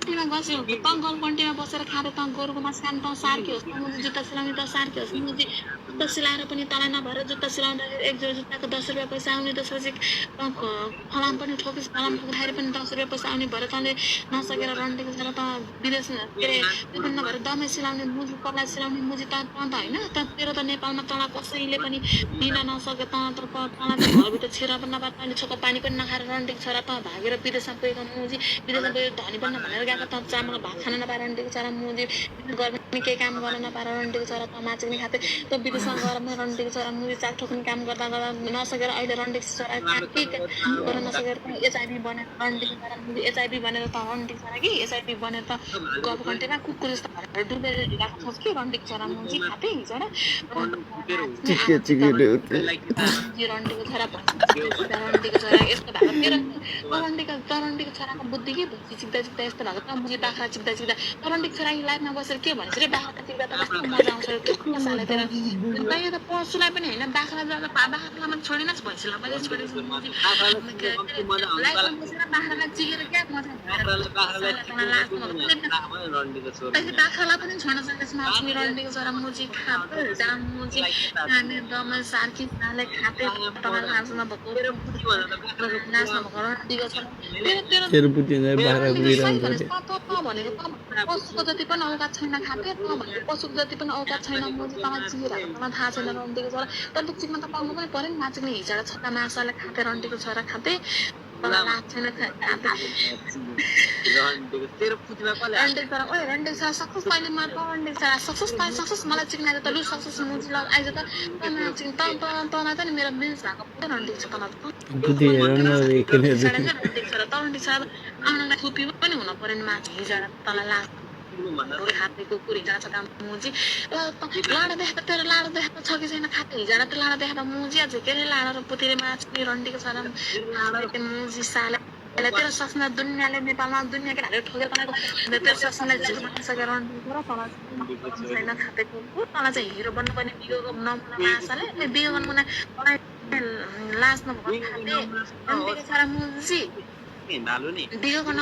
गल्पन्टीमा बस्यो त गल्पन्टीमा बसेर खाँदै त गोरुको मासु खानु त सार्की होस् त मुजी जुत्ता सिलाउने त सार्की होस् मुजी जुत्ता सिलाएर पनि तँलाई नभएर जुत्ता सिलाउँदाखेरि एक जोडी जुत्ताको 10 रुपियाँ पैसा आउने त्यसपछि फलाम पनि ठोकिस फलाम ठोक्दाखेरि पनि 10 रुपियाँ पैसा आउने भएर तँले नसकेर रन्डेको छ र त विदेश के अरे त्यो पनि नभएर दमै सिलाउने मुजी कपडा सिलाउने मुजी त होइन त तेरो त नेपालमा तँलाई कसैले पनि दिन नसके तँलाई चाहिँ घरभित्र छिरा पनि नभए तैँले छोको पानी पनि नखाएर रन्डेको छ र त भागेर विदेशमा गएको मुजी विदेशमा गयो धनी बन्न भनेर गएको त चामल भात खान नपाएर रन्डेको छ र मुजी गर्ने केही काम गर्न नपाएर रन्डेको छ र त नाच्ने खाँदै त विदेशमा गएर पनि रन्डेको छ र मुजी चाक ठोक्ने काम गर्दा गर्दा नसकेर अहिले रन्डेको छ र के गर्न नसकेर एचआइभी बनेर रन्डेको छ र मुजी एचआइभी बनेर त रन्डेको छ र कि एचआइभी बनेर त गफ घन्टेमा कुकुर जस्तो भएर डुबेर हिँडेको छ कि रन्डेको छ र मुजी खाँदै हिजो र रन्डेको छ र रन्डेको छ र यस्तो भएको तरन्डीको छोराको बुद्धि के भुसी चिक्दा चिक्दा यस्तो भएको त मुजी बाख्रा चिक्दा चिक्दा तरन्डीको छोराको लाइफमा बसेर के भन्छ रे बाख्रा चिक्दा त कस्तो मजा आउँछ के सालेतिर यो त पशुलाई पनि होइन बाख्रा जाँदा बाख्रालाई छोडेनस् भैँसीलाई पनि छोडेछ मुजी लाइफमा बसेर बाख्रालाई चिकेर क्या मजा बाख्रालाई पनि छोड्न सकेछ मासु रन्डेको छोरा मुजी खाँदै जाम मुजी खाने दमै सार्की साले खाँदै टमाटर खाँसमा भएको नाच्न भएको रन्डेको छ तेरो बुझिँदैन बाह्र बुझिरहन्छ भनेको पशुको जति पनि औकात छैन खाँदै त भनेर पशुको जति पनि औकात छैन मुजी तँलाई चिकेर तँलाई थाहा छैन रन्डेको छोरा तर चिकमा त पाउनु पनि पऱ्यो नि नाच्ने हिजोडा छक्का मासुले खाँदै रन्डेको छोरा खाँदै तँलाई लाग्छ छैन रन्डेको छोरा ओए रन्डेको छोरा सक्सेस पहिले म रन्डेको छोरा सक्सेस मलाई चिक्न आएर त लु सक्सेस मुजी ल आइज त तँलाई चिक्न तँलाई त नि मेरो मिल्स भएको पुरै रन्डेको छ तँलाई बुद्धि हेर न रन्डेको छोरा तरन्डी छोरा आउनलाई खुपी पनि हुन पऱ्यो नि माथि हिजोडा तँलाई लाग्छ खाते कुकुर हिजोडा छ काम मुजी लाडा देखाएको तेरो लाडा देखाएको छ कि छैन खाते हिजोडा त लाडा देखाएको मुजी अझै के अरे लाडा र पुतिर माछी रन्डेको छ र मुजी साला तेरो ससना दुनियाँले नेपालमा दुनियाँ केटाहरूले ठोकेर बनाएको तेरो ससनालाई जिरो बनाइसकेर रन्डेको र छैन खाते कुकुर तँलाई चाहिँ हिरो बन्नुपर्ने बिगोको नमुना माछाले बिगो नमुना लाज नभएको खाते रन्डेको छ र मुजी बिगोको